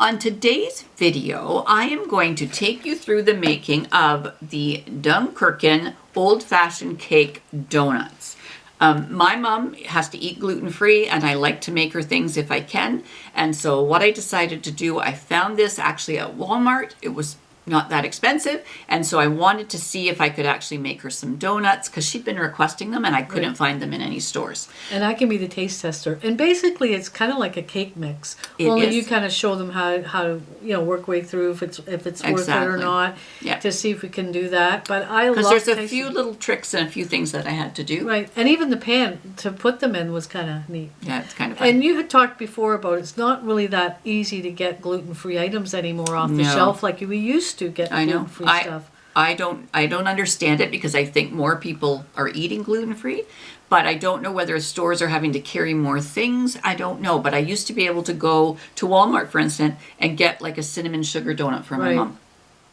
On today's video, I am going to take you through the making of the Duinkerken old-fashioned cake donuts. My mom has to eat gluten-free, and I like to make her things if I can. And so what I decided to do, I found this actually at Walmart. It was not that expensive, and so I wanted to see if I could actually make her some donuts because she'd been requesting them and I couldn't find them in any stores. And I can be the taste tester. And basically it's kind of like a cake mix. It Only is. you kind of show them how to work way through if it's worth it or not, to see if we can do that. But I love, because there's a few little tricks and a few things that I had to do. Right, and even the pan to put them in was kind of neat. Yeah, it's kind of fun. And you had talked before about it's not really that easy to get gluten-free items anymore off the shelf like we used to get gluten-free stuff. I don't understand it because I think more people are eating gluten-free, but I don't know whether stores are having to carry more things. I don't know, but I used to be able to go to Walmart, for instance, and get like a cinnamon sugar donut for my mom.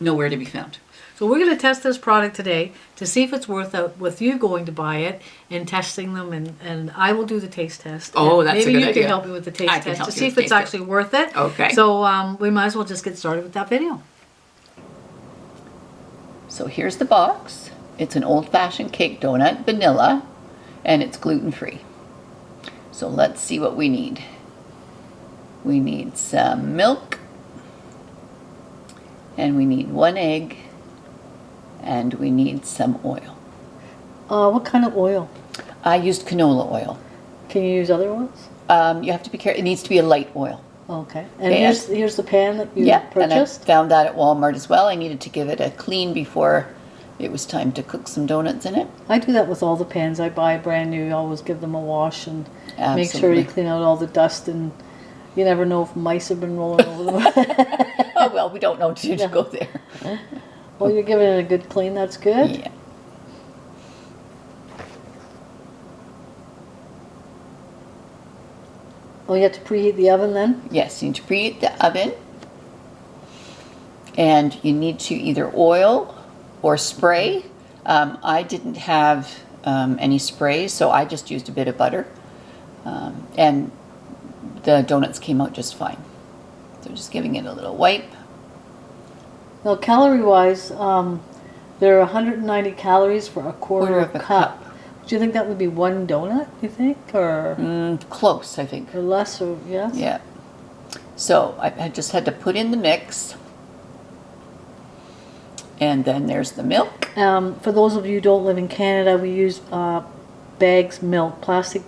Nowhere to be found. So we're going to test this product today to see if it's worth it with you going to buy it and testing them, and I will do the taste test. Oh, that's a good idea. Maybe you can help me with the taste test to see if it's actually worth it. Okay. So we might as well just get started with that video. So here's the box. It's an old-fashioned cake donut, vanilla, and it's gluten-free. So let's see what we need. We need some milk, and we need 1 egg, and we need some oil. What kind of oil? I used canola oil. Can you use other ones? You have to be careful. It needs to be a light oil. Okay. And here's the pan that you purchased? And I found that at Walmart as well. I needed to give it a clean before it was time to cook some donuts in it. I do that with all the pans I buy brand new. I always give them a wash and make sure you clean out all the dust, and you never know if mice have been rolling over them. Oh, well, we don't know to go there. Well, you're giving it a good clean. That's good. Yeah. Oh, you have to preheat the oven then? Yes, you need to preheat the oven. And you need to either oil or spray. I didn't have any spray, so I just used a bit of butter. And the donuts came out just fine. So just giving it a little wipe. Now, calorie-wise, there are 190 calories for a quarter of a cup. Do you think that would be one donut, you think? Or close, I think. Or less, or yes? Yeah. So I just had to put in the mix. And then there's the milk. For those of you who don't live in Canada, we use plastic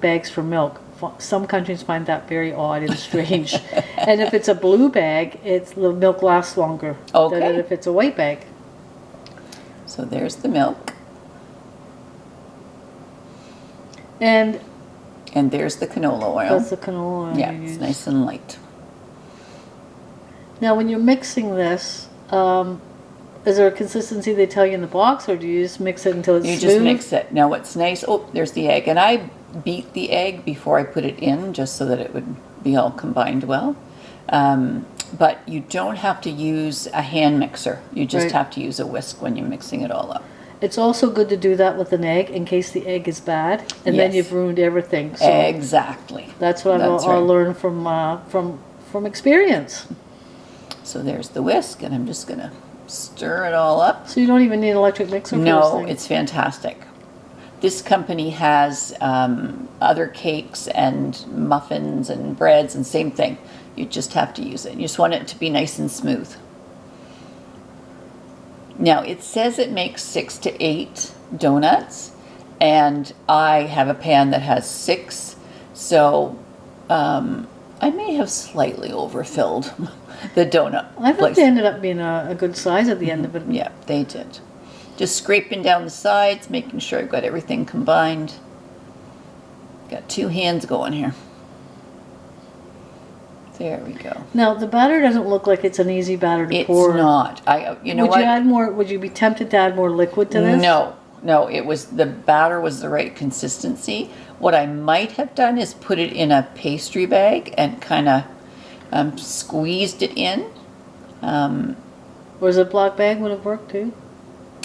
bags for milk. Some countries find that very odd and strange. And if it's a blue bag, the milk lasts longer than if it's a white bag. So there's the milk. And there's the canola oil. That's the canola oil. Yeah, it's nice and light. Now, when you're mixing this, is there a consistency they tell you in the box, or do you just mix it until it's smooth? You just mix it. Now, what's nice, there's the egg. And I beat the egg before I put it in, just so that it would be all combined well. But you don't have to use a hand mixer. You just have to use a whisk when you're mixing it all up. It's also good to do that with an egg in case the egg is bad, and then you've ruined everything. So exactly. That's what I learned from experience. So there's the whisk, and I'm just going to stir it all up. So you don't even need an electric mixer for No, this thing? it's fantastic. This company has other cakes and muffins and breads, and same thing. You just have to use it. You just want it to be nice and smooth. Now, it says it makes 6 to 8 donuts, and I have a pan that has 6, so I may have slightly overfilled the donut. I thought they ended up being a good size at the end of it. Yeah, they did. Just scraping down the sides, making sure I've got everything combined. Got 2 hands going here. There we go. Now, the batter doesn't look like it's an easy batter to pour. It's not. You know what? Would you add more? Would you be tempted to add more liquid to this? No. It was the batter was the right consistency. What I might have done is put it in a pastry bag and kind of squeezed it in. Or a Ziploc bag would have worked too.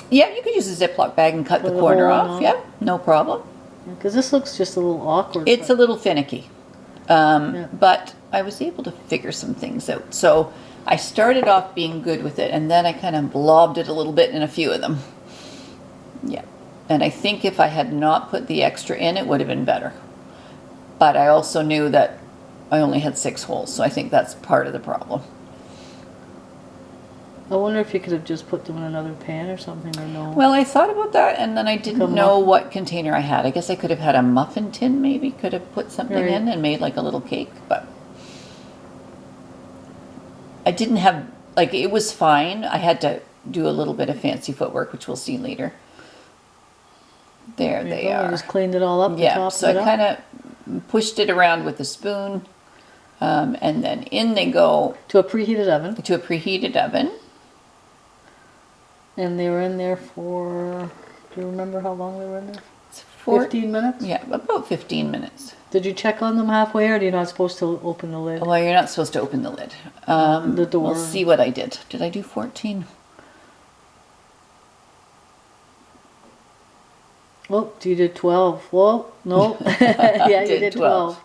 Yeah, you could use a Ziploc bag and cut the corner off. Yeah, no problem. Because this looks just a little awkward. It's a little finicky. But I was able to figure some things out. So I started off being good with it, and then I kind of blobbed it a little bit in a few of them. Yeah. And I think if I had not put the extra in, it would have been better. But I also knew that I only had 6 holes, so I think that's part of the problem. I wonder if you could have just put them in another pan or something, or no? Well, I thought about that, and then I didn't know what container I had. I guess I could have had a muffin tin, maybe. Could have put something in and made like a little cake, but I didn't have, like, it was fine. I had to do a little bit of fancy footwork, which we'll see later. There they are. I just cleaned it all up. Yeah, so I kind of pushed it around with a spoon, and then in they go. To a preheated oven. To a preheated oven. And they were in there for, do you remember how long they were in there? 15 minutes? Yeah, about 15 minutes. Did you check on them halfway, or are you not supposed to open the lid? Well, you're not supposed to open the lid. The door. We'll see what I did. Did I do 14? Oh, you did 12. Well, no. Yeah, you did 12.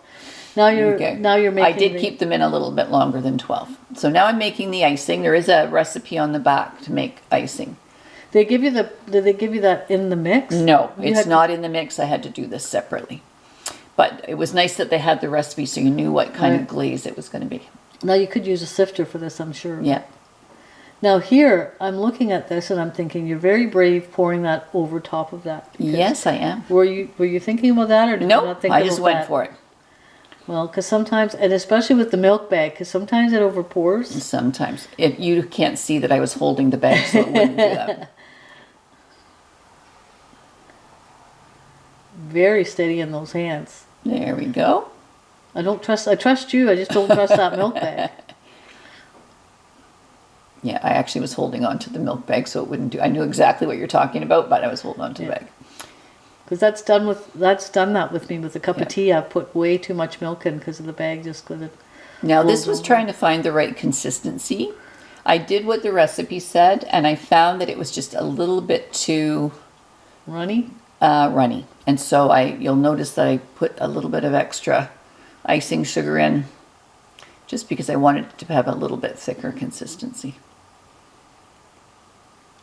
Now you're making. I did keep them in a little bit longer than 12. So now I'm making the icing. There is a recipe on the back to make icing. Did they give you that in the mix? No, it's not in the mix. I had to do this separately. But it was nice that they had the recipe so you knew what kind of glaze it was going to be. Now you could use a sifter for this, I'm sure. Yeah. Now here, I'm looking at this and I'm thinking you're very brave pouring that over top of that. Yes, I am. Were you thinking about that, or did you not think about that? I just went for it. Well, because sometimes, and especially with the milk bag, because sometimes it overpours. Sometimes. You can't see that I was holding the bag, so it wouldn't do that. Very steady in those hands. There we go. I trust you, I just don't trust that milk bag. Yeah, I actually was holding on to the milk bag so it wouldn't do. I knew exactly what you're talking about, but I was holding on to the bag. Because that's done that with me with a cup of tea. I've put way too much milk in because of the bag just couldn't. Now this was trying to find the right consistency. I did what the recipe said, and I found that it was just a little bit too runny. Runny, and so you'll notice that I put a little bit of extra icing sugar in, just because I wanted it to have a little bit thicker consistency.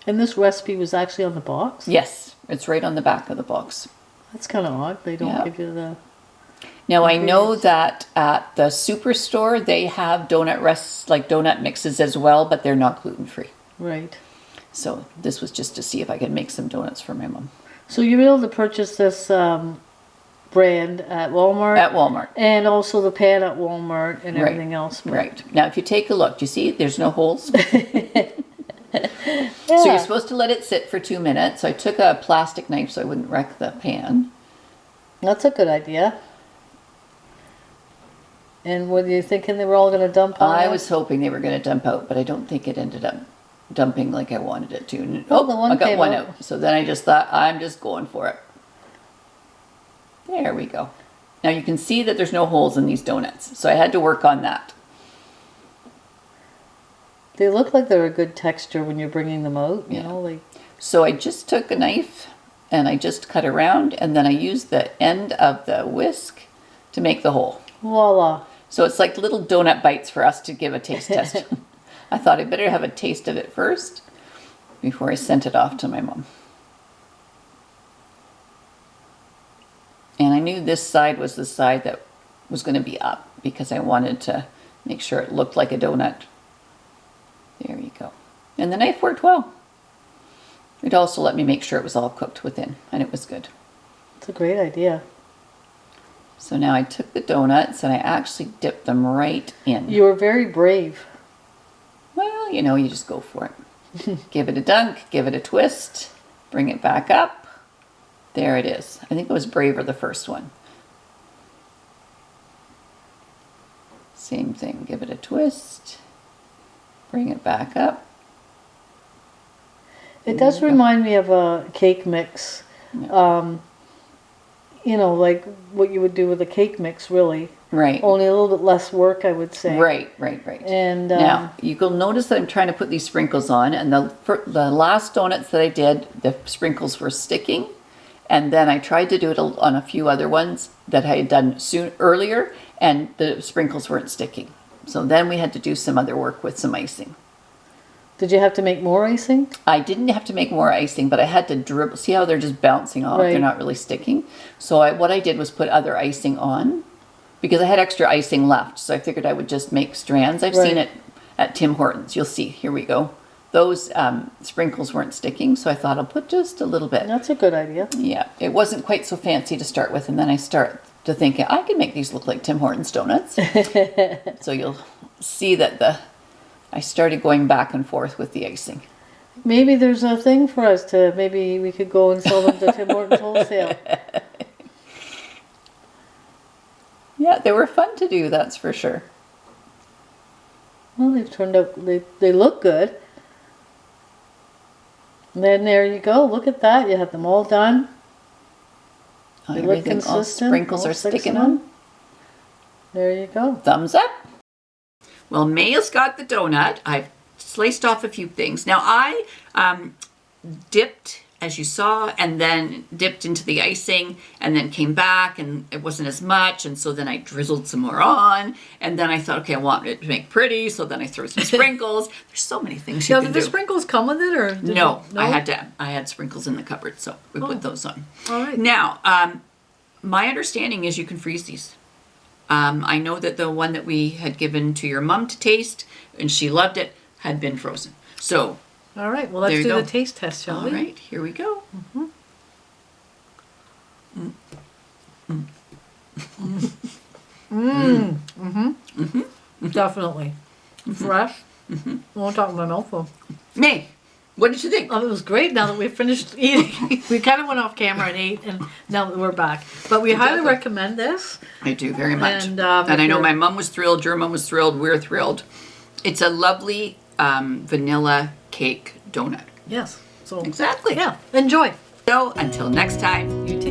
And this recipe was actually on the box? Yes, it's right on the back of the box. That's kind of odd. They don't give you the... Now I know that at the superstore they have donut mixes as well, but they're not gluten-free. Right. So this was just to see if I could make some donuts for my mom. So you were able to purchase this brand at Walmart? At Walmart. And also the pan at Walmart and everything else. Right. Now if you take a look, do you see there's no holes? So you're supposed to let it sit for 2 minutes. So I took a plastic knife so I wouldn't wreck the pan. That's a good idea. And were you thinking they were all going to dump out? I was hoping they were going to dump out, but I don't think it ended up dumping like I wanted it to. I got one out. So then I just thought, I'm just going for it. There we go. Now you can see that there's no holes in these donuts. So I had to work on that. They look like they're a good texture when you're bringing them out, you know. Like. So I just took a knife and I just cut around, and then I used the end of the whisk to make the hole. Voila. So it's like little donut bites for us to give a taste test. I thought I'd better have a taste of it first before I sent it off to my mom. And I knew this side was the side that was going to be up because I wanted to make sure it looked like a donut. There you go. And the knife worked well. It also let me make sure it was all cooked within, and it was good. It's a great idea. So now I took the donuts and I actually dipped them right in. You were very brave. Well, you know, you just go for it. Give it a dunk, give it a twist, bring it back up. There it is. I think it was braver the first one. Same thing, give it a twist, bring it back up. It does remind me of a cake mix. Yeah. You know, like what you would do with a cake mix, really. Right. Only a little bit less work, I would say. Right. And now, you'll notice that I'm trying to put these sprinkles on, and the last donuts that I did, the sprinkles were sticking, And then I tried to do it on a few other ones that I had done earlier, and the sprinkles weren't sticking. So then we had to do some other work with some icing. Did you have to make more icing? I didn't have to make more icing, but I had to dribble. See how they're just bouncing off? Right. They're not really sticking. So what I did was put other icing on because I had extra icing left. So I figured I would just make strands. I've seen it at Tim Hortons. You'll see. Here we go. Those sprinkles weren't sticking, so I thought I'll put just a little bit. That's a good idea. Yeah, it wasn't quite so fancy to start with, and then I start to think I can make these look like Tim Hortons donuts. So you'll see that I started going back and forth with the icing. Maybe there's a thing for us to, maybe we could go and sell them to Tim Hortons wholesale. Yeah, they were fun to do, that's for sure. Well, they've turned out, they look good. And then there you go. Look at that. You have them all done. They look Everything, all consistent. sprinkles all are 6 sticking of them. on. There you go. Thumbs up. Well, May's got the donut. I've sliced off a few things. Now I dipped, as you saw, and then dipped into the icing, and then came back, and it wasn't as much, and so then I drizzled some more on, and then I thought, okay, I want it to make pretty, so then I threw some sprinkles. There's so many things you can Did do. the sprinkles come with it, or did No, no? I had sprinkles in the cupboard, so we put those on. All right. Now, my understanding is you can freeze these. I know that the one that we had given to your mom to taste, and she loved it, had been frozen. So, All right. Well, let's there you do go. the taste test, shall we? All right, here we go. Definitely. Fresh. I won't talk my mouth full. May, what did you think? Oh, it was great now that we finished eating. We kind of went off camera and ate, and now that we're back. But we highly Exactly. recommend this. I do very much. And, And I if know you're- my mom was thrilled, your mom was thrilled, we're thrilled. It's a lovely vanilla cake donut. Yes. So Exactly. yeah, enjoy. So until next time. You take